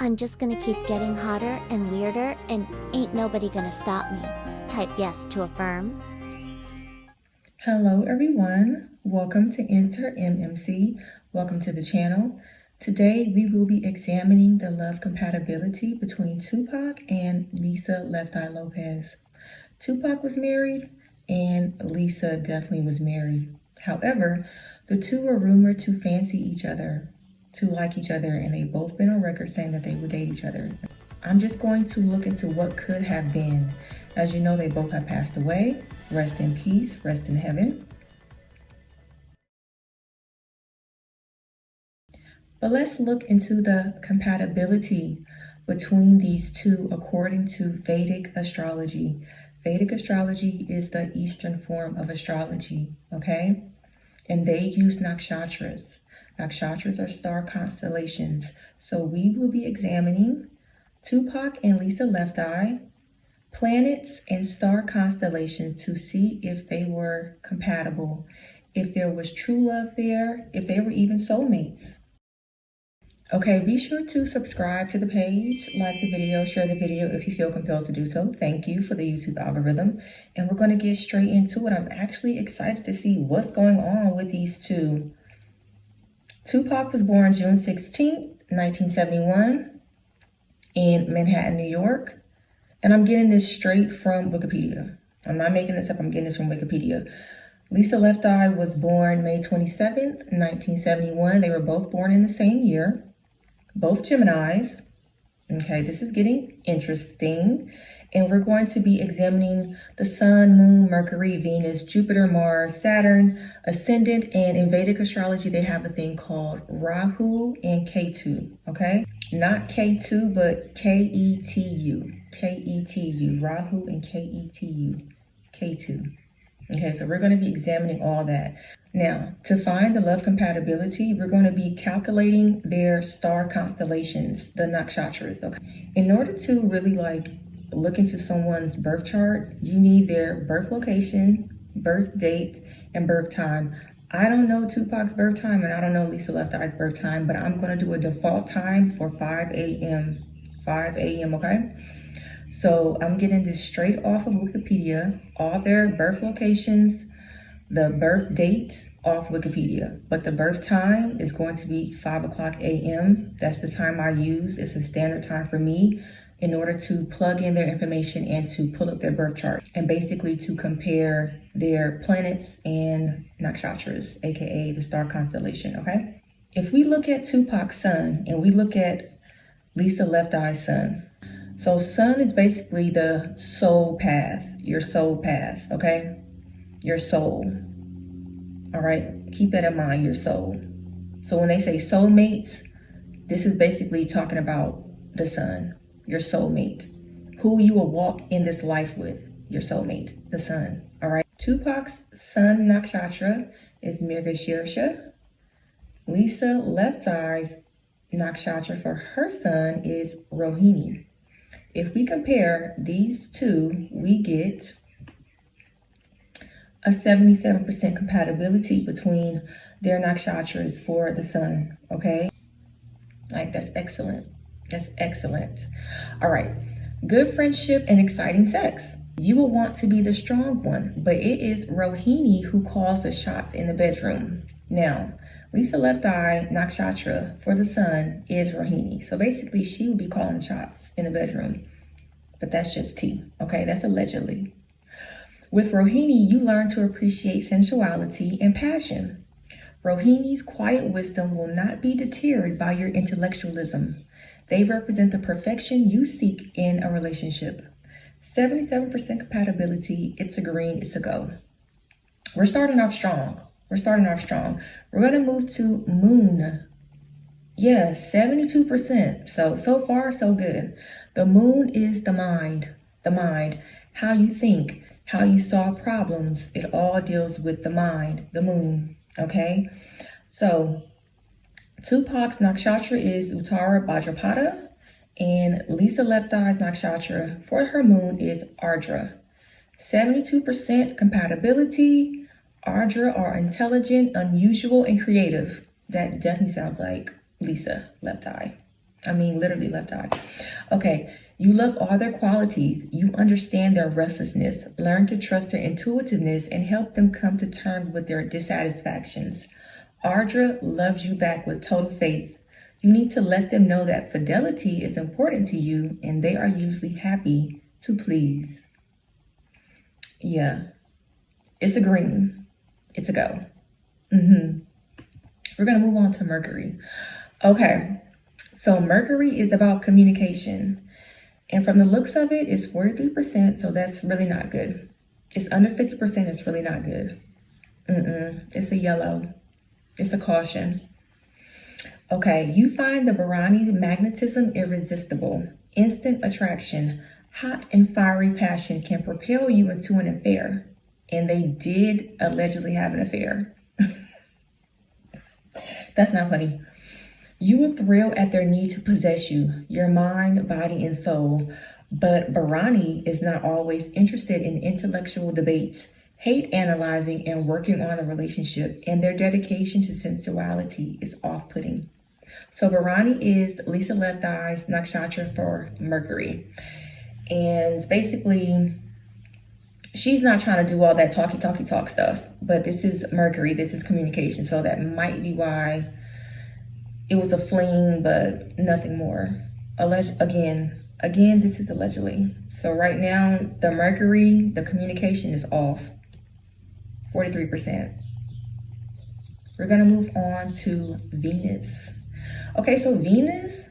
I'm just gonna keep getting hotter and weirder, and ain't nobody gonna stop me. Type yes to affirm. Hello everyone, welcome to Enter MMC, welcome to the channel. Today we will be examining the love compatibility between Tupac and Lisa LeftEye Lopez. Tupac was married and Lisa definitely was married. However, the two are rumored to fancy each other, to like each other, and they've both been on record saying that they would date each other. I'm just going to look into what could have been. As you know, they both have passed away. Rest in peace, rest in heaven. But let's look into the compatibility between these two according to Vedic astrology. Vedic astrology is the Eastern form of astrology, okay? And they use nakshatras. Nakshatras are star constellations. So we will be examining Tupac and Lisa LeftEye, planets and star constellations to see if they were compatible, if there was true love there, if they were even soulmates. Okay, be sure to subscribe to the page, like the video, share the video if you feel compelled to do so. Thank you for the YouTube algorithm. And we're going to get straight into it. I'm actually excited to see what's going on with these two. Tupac was born June 16th, 1971 in Manhattan, New York. And I'm getting this straight from Wikipedia. I'm not making this up, I'm getting this from Wikipedia. Lisa LeftEye was born May 27th, 1971. They were both born in the same year, both Geminis. Okay, this is getting interesting. And we're going to be examining the Sun, Moon, Mercury, Venus, Jupiter, Mars, Saturn, Ascendant, and in Vedic astrology, they have a thing called Rahu and Ketu, okay? Not K2, but K-E-T-U. K-E-T-U, Rahu and K-E-T-U, K2. Okay, so we're going to be examining all that. Now, to find the love compatibility, we're going to be calculating their star constellations, the nakshatras, okay? In order to really look into someone's birth chart, you need their birth location, birth date, and birth time. I don't know Tupac's birth time, and I don't know Lisa LeftEye's birth time, but I'm going to do a default time for 5 a.m. 5 a.m., okay? So I'm getting this straight off of Wikipedia, all their birth locations, the birth dates off Wikipedia, but the birth time is going to be 5 o'clock a.m. That's the time I use. It's a standard time for me in order to plug in their information and to pull up their birth chart and basically to compare their planets and nakshatras, aka the star constellation, okay? If we look at Tupac's sun and we look at Lisa LeftEye's sun, so sun is basically the soul path, your soul path, okay? Your soul, all right? Keep that in mind, your soul. So when they say soulmates, this is basically talking about the sun, your soulmate, who you will walk in this life with, your soulmate, the sun, all right? Tupac's sun nakshatra is Mrigashirsha. Lisa LeftEye's nakshatra for her sun is Rohini. If we compare these two, we get a 77% compatibility between their nakshatras for the sun, okay? That's excellent. That's excellent. All right, good friendship and exciting sex. You will want to be the strong one, but it is Rohini who calls the shots in the bedroom. Now, Lisa LeftEye nakshatra for the sun is Rohini. So basically she will be calling the shots in the bedroom, but that's just tea, okay? That's allegedly. With Rohini, you learn to appreciate sensuality and passion. Rohini's quiet wisdom will not be deterred by your intellectualism. They represent the perfection you seek in a relationship. 77% compatibility, it's a green, it's a go. We're starting off strong. We're going to move to moon. Yeah, 72%. So far, so good. The moon is the mind, how you think, how you solve problems. It all deals with the mind, the moon, okay? So Tupac's nakshatra is Uttara Bhadrapada, and Lisa LeftEye's nakshatra for her moon is Ardra. 72% compatibility. Ardra are intelligent, unusual, and creative. That definitely sounds like Lisa LeftEye. I mean, literally left eye. Okay, you love all their qualities. You understand their restlessness, learn to trust their intuitiveness, and help them come to terms with their dissatisfactions. Ardra loves you back with total faith. You need to let them know that fidelity is important to you, and they are usually happy to please. Yeah, it's a green. It's a go. We're going to move on to Mercury. Okay, so Mercury is about communication. And from the looks of it, it's 43%, so that's really not good. It's under 50%, it's really not good. It's a yellow. It's a caution. Okay, you find the Bharani's magnetism irresistible. Instant attraction, hot and fiery passion can propel you into an affair. And they did allegedly have an affair. That's not funny. You will thrill at their need to possess you, your mind, body, and soul. But Bharani is not always interested in intellectual debates, hate analyzing, and working on a relationship, and their dedication to sensuality is off-putting. So Bharani is Lisa LeftEye's nakshatra for Mercury. And basically, she's not trying to do all that talk stuff, but this is Mercury, this is communication. So that might be why it was a fling, but nothing more. Again, this is allegedly. So right now, the Mercury, the communication is off, 43%. We're gonna move on to Venus. Okay, so Venus,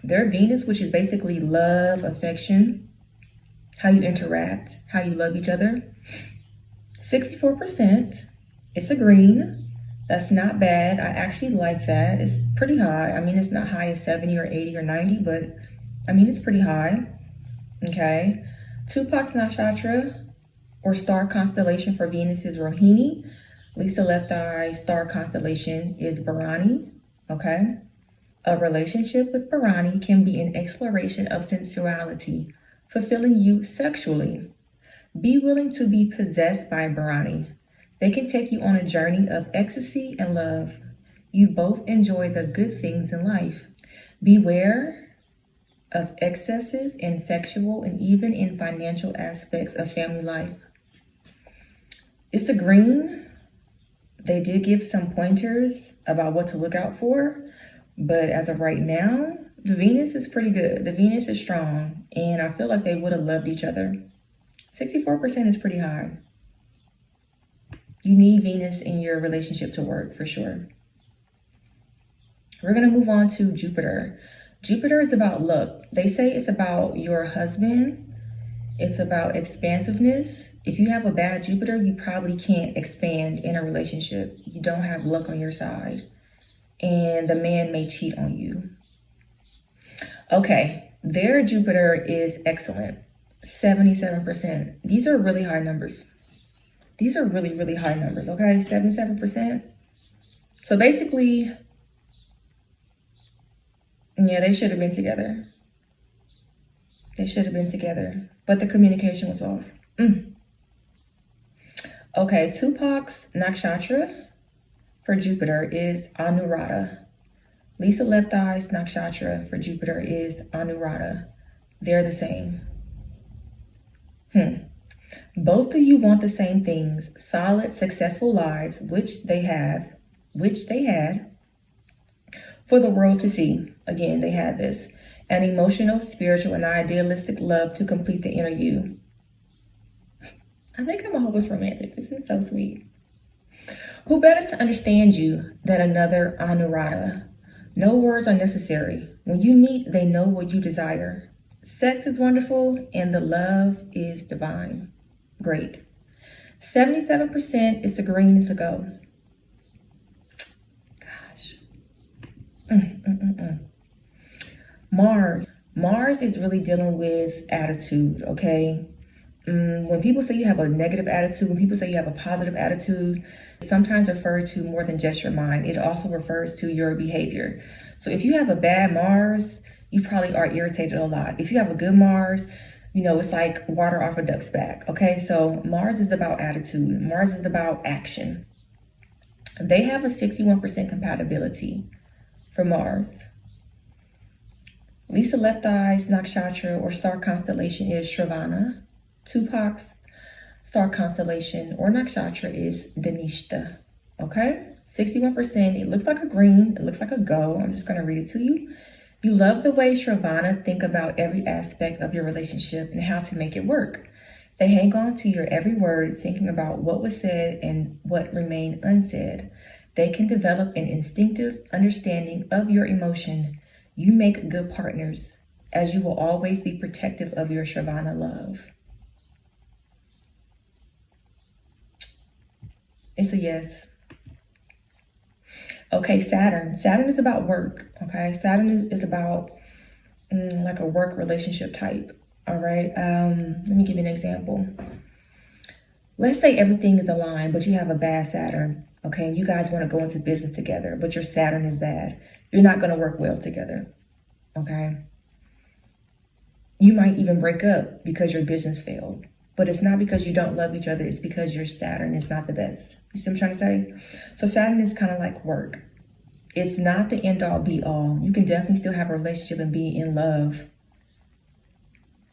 their Venus, which is basically love, affection, how you interact, how you love each other, 64%. It's a green. That's not bad. I actually like that. It's pretty high. I mean, it's not high as 70 or 80 or 90, but I mean, it's pretty high. Okay. Tupac's nakshatra or star constellation for Venus is Rohini. Lisa LeftEye's star constellation is Bharani. Okay. A relationship with Bharani can be an exploration of sensuality, fulfilling you sexually. Be willing to be possessed by Bharani. They can take you on a journey of ecstasy and love. You both enjoy the good things in life. Beware of excesses in sexual and even in financial aspects of family life. It's a green. They did give some pointers about what to look out for, but as of right now, the Venus is pretty good. The Venus is strong, and I feel like they would have loved each other. 64% is pretty high. You need Venus in your relationship to work for sure. We're going to move on to Jupiter. Jupiter is about luck. They say it's about your husband. It's about expansiveness. If you have a bad Jupiter, you probably can't expand in a relationship. You don't have luck on your side. And the man may cheat on you. Okay, their Jupiter is excellent. 77%. These are really high numbers. These are really, really high numbers, okay? 77%. So basically, yeah, they should have been together. They should have been together, but the communication was off. Okay, Tupac's nakshatra for Jupiter is Anuradha. Lisa LeftEye's nakshatra for Jupiter is Anuradha. They're the same. Both of you want the same things, solid, successful lives, which they had, for the world to see. Again, they had this. An emotional, spiritual, and idealistic love to complete the inner you. I think I'm a hopeless romantic. This is so sweet. Who better to understand you than another Anuradha? No words are necessary. When you meet, they know what you desire. Sex is wonderful, and the love is divine. Great. 77% is the green, is a go. Gosh. Mars is really dealing with attitude, okay? When people say you have a negative attitude, when people say you have a positive attitude, it sometimes refers to more than just your mind. It also refers to your behavior. So if you have a bad Mars, you probably are irritated a lot. If you have a good Mars, you know, it's like water off a duck's back, okay? So Mars is about attitude. Mars is about action. They have a 61% compatibility for Mars. Lisa LeftEye's nakshatra or star constellation is Shravana. Tupac's star constellation or nakshatra is Dhanishta. Okay? 61%. It looks like a green. It looks like a go. I'm just going to read it to you. You love the way Shravana think about every aspect of your relationship and how to make it work. They hang on to your every word, thinking about what was said and what remained unsaid. They can develop an instinctive understanding of your emotion. You make good partners, as you will always be protective of your Shravana love. It's a yes. Okay, Saturn. Saturn is about work. Okay, Saturn is about like a work relationship type. All right. Let me give you an example. Let's say everything is aligned, but you have a bad Saturn. Okay, and you guys want to go into business together, but your Saturn is bad. You're not going to work well together. Okay. You might even break up because your business failed. But it's not because you don't love each other. It's because your Saturn is not the best. You see what I'm trying to say? So Saturn is kind of like work. It's not the end all be all. You can definitely still have a relationship and be in love,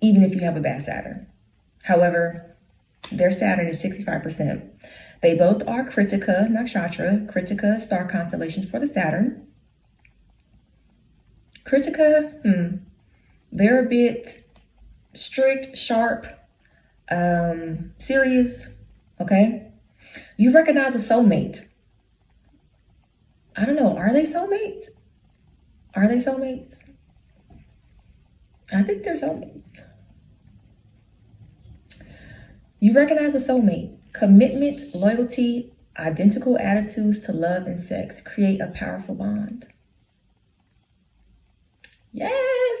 even if you have a bad Saturn. However, their Saturn is 65%. They both are Kritika nakshatra. Kritika star constellation for the Saturn. Kritika, they're a bit strict, sharp, serious, okay? You recognize a soulmate. I don't know, are they soulmates? Are they soulmates? I think they're soulmates. You recognize a soulmate. Commitment, loyalty, identical attitudes to love and sex create a powerful bond. Yes!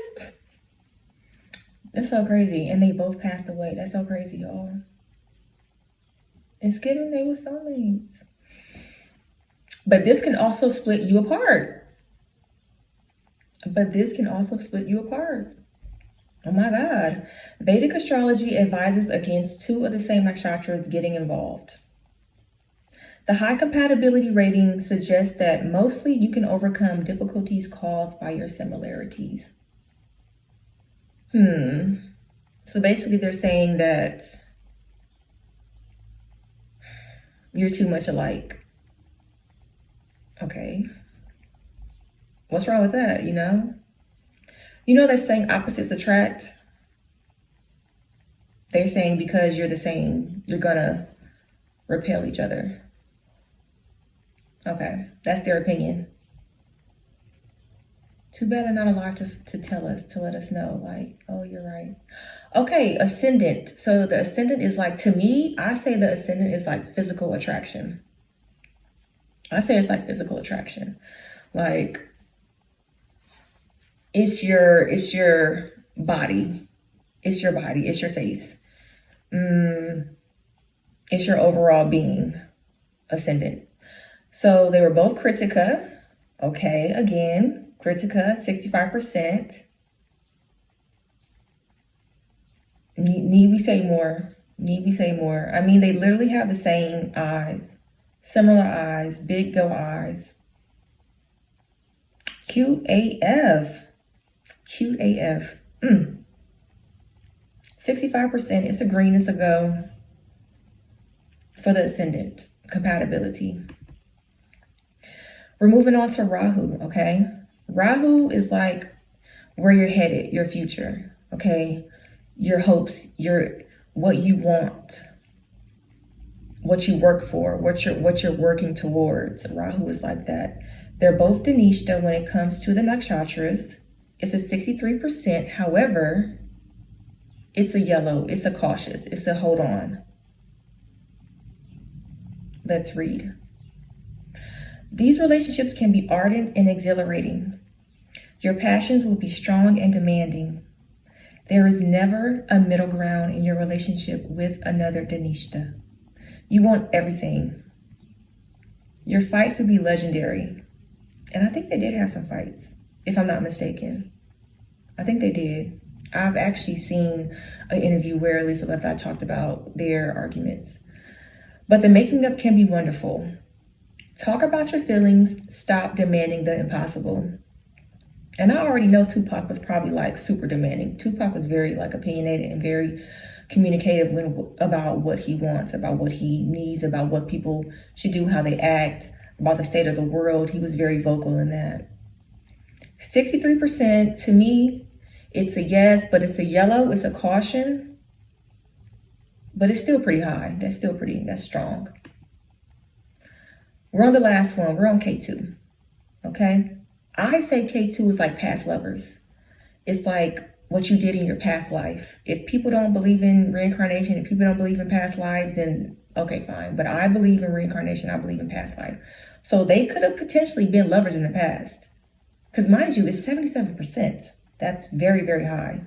That's so crazy. And they both passed away. That's so crazy, y'all. It's giving they were soulmates. But this can also split you apart. Oh my God. Vedic astrology advises against two of the same nakshatras getting involved. The high compatibility rating suggests that mostly you can overcome difficulties caused by your similarities. So basically they're saying that you're too much alike. Okay. What's wrong with that, you know? You know they're saying opposites attract? They're saying because you're the same, you're gonna repel each other. Okay, that's their opinion. Too bad they're not allowed to tell us, to let us know, like, oh, you're right. Okay, ascendant. So the ascendant is like, to me, I say the ascendant is like physical attraction. I say it's like physical attraction. Like, it's your body. It's your body. It's your face. It's your overall being, ascendant. So they were both Kritika. Okay, again, Kritika, 65%. Need we say more? I mean, they literally have the same eyes, similar eyes, big doe eyes. Cute AF. 65%. It's a green, it's a go for the ascendant compatibility. We're moving on to Rahu, okay? Rahu is like where you're headed, your future, okay? Your hopes, what you want, what you work for, what you're working towards. Rahu is like that. They're both Dhanishta when it comes to the nakshatras. It's a 63%. However, it's a yellow, it's a cautious, it's a hold on. Let's read. These relationships can be ardent and exhilarating. Your passions will be strong and demanding. There is never a middle ground in your relationship with another Dhanishta. You want everything. Your fights will be legendary. And I think they did have some fights, if I'm not mistaken. I think they did. I've actually seen an interview where Lisa LeftEye talked about their arguments. But the making up can be wonderful. Talk about your feelings. Stop demanding the impossible. And I already know Tupac was probably like super demanding. Tupac was very like opinionated and very communicative about what he wants, about what he needs, about what people should do, how they act, about the state of the world. He was very vocal in that. 63% to me, it's a yes, but it's a yellow, it's a caution. But it's still pretty high. That's strong. We're on the last one. We're on K2. Okay? I say K2 is like past lovers. It's like what you did in your past life. If people don't believe in reincarnation, if people don't believe in past lives, then okay, fine. But I believe in reincarnation. I believe in past life. So they could have potentially been lovers in the past. Because mind you, it's 77%. That's very, very high.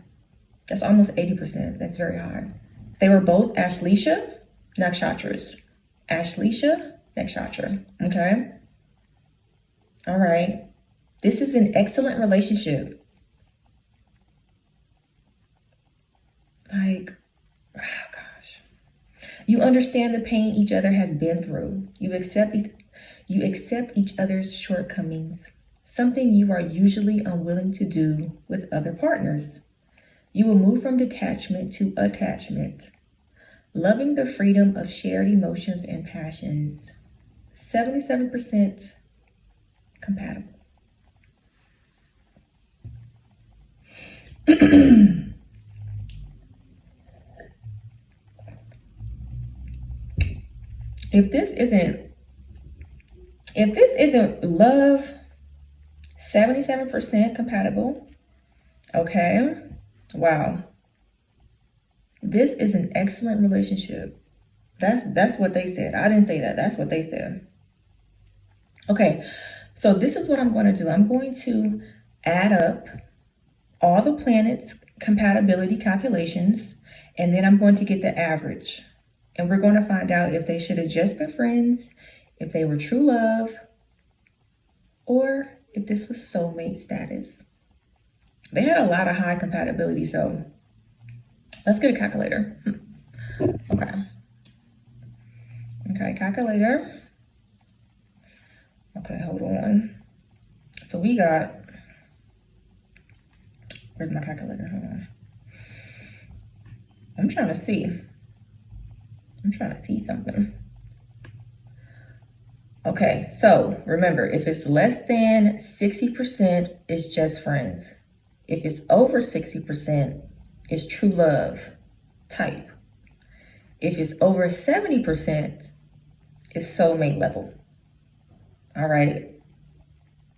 That's almost 80%. That's very high. They were both Ashleisha nakshatras. Ashleisha nakshatra. Okay? All right. This is an excellent relationship. Like, oh gosh. You understand the pain each other has been through. You accept each other's shortcomings, something you are usually unwilling to do with other partners. You will move from detachment to attachment, loving the freedom of shared emotions and passions. 77% compatible. If this isn't love, 77% compatible. Okay. Wow. This is an excellent relationship. That's what they said. I didn't say that. That's what they said. Okay. So this is what I'm going to do. I'm going to add up all the planets' compatibility calculations, and then I'm going to get the average. And we're going to find out if they should have just been friends, if they were true love, or if this was soulmate status. They had a lot of high compatibility, so let's get a calculator. Okay, calculator. Okay, hold on. So we got, where's my calculator? Hold on. I'm trying to see something. Okay, so remember, if it's less than 60%, it's just friends. If it's over 60%, it's true love type. If it's over 70%, it's soulmate level. All right,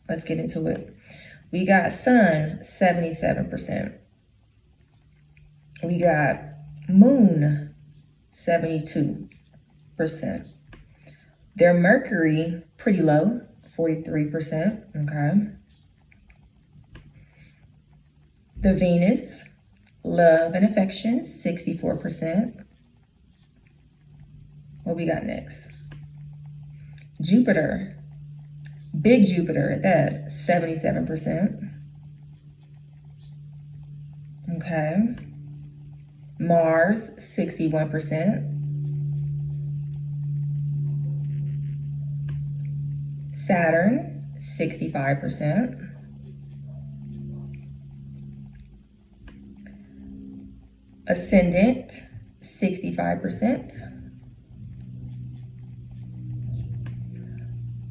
let's get into it. We got Sun, 77%. We got Moon, 72%. Their Mercury, pretty low, 43%. Okay. The Venus, love and affection, 64%. What we got next? Jupiter, big Jupiter at that, 77%. Okay. Mars, 61%. Saturn, 65%. Ascendant, 65%.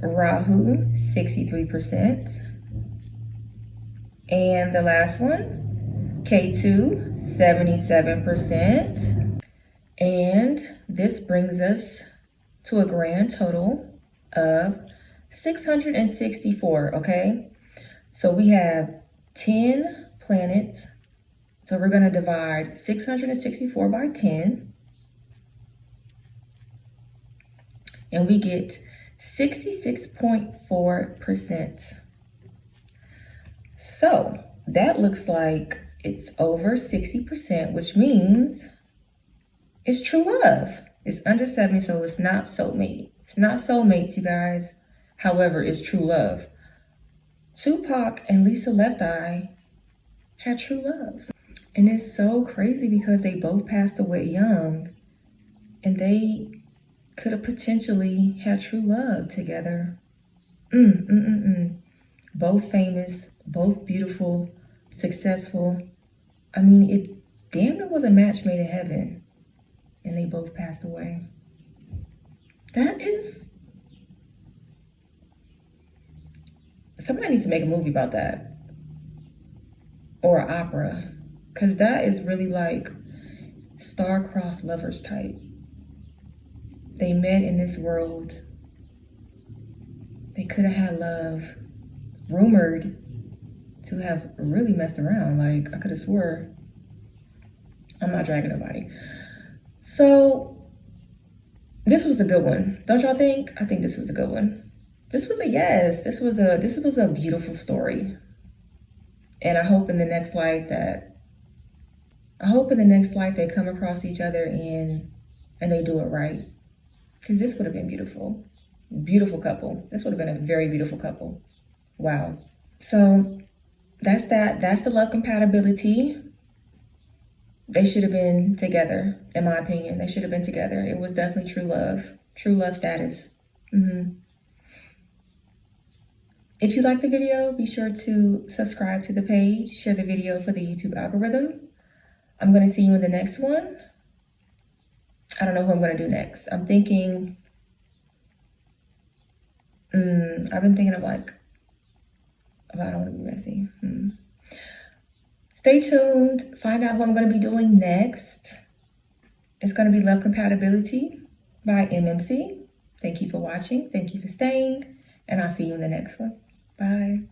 Rahu, 63%. And the last one, K2, 77%. And this brings us to a grand total of 664, okay? So we have 10 planets. So we're going to divide 664 by 10. And we get 66.4%. So that looks like it's over 60%, which means it's true love. It's under 70, so it's not soulmate. It's not soulmates, you guys. However, it's true love. Tupac and Lisa LeftEye had true love. And it's so crazy because they both passed away young and they could have potentially had true love together. Both famous Both beautiful, successful. I mean, it damn near was a match made in heaven, and they both passed away. That is... Somebody needs to make a movie about that. Or an opera. Because that is really like star-crossed lovers type. They met in this world. They could have had love. Rumored to have really messed around. Like, I could have swore. I'm not dragging nobody. So, this was a good one. Don't y'all think? I think this was a good one. This was a yes. This was a beautiful story. And I hope in the next life they come across each other and they do it right. Because this would have been beautiful. Beautiful couple. This would have been a very beautiful couple. Wow. So that's that. That's the love compatibility. They should have been together, in my opinion. They should have been together. It was definitely true love. True love status. If you like the video, be sure to subscribe to the page. Share the video for the YouTube algorithm. I'm going to see you in the next one. I don't know who I'm going to do next. I'm thinking... I've been thinking of like... Oh, I don't want to be messy. Stay tuned. Find out who I'm going to be doing next. It's going to be Love Compatibility by MMC. Thank you for watching. Thank you for staying. And I'll see you in the next one. Bye.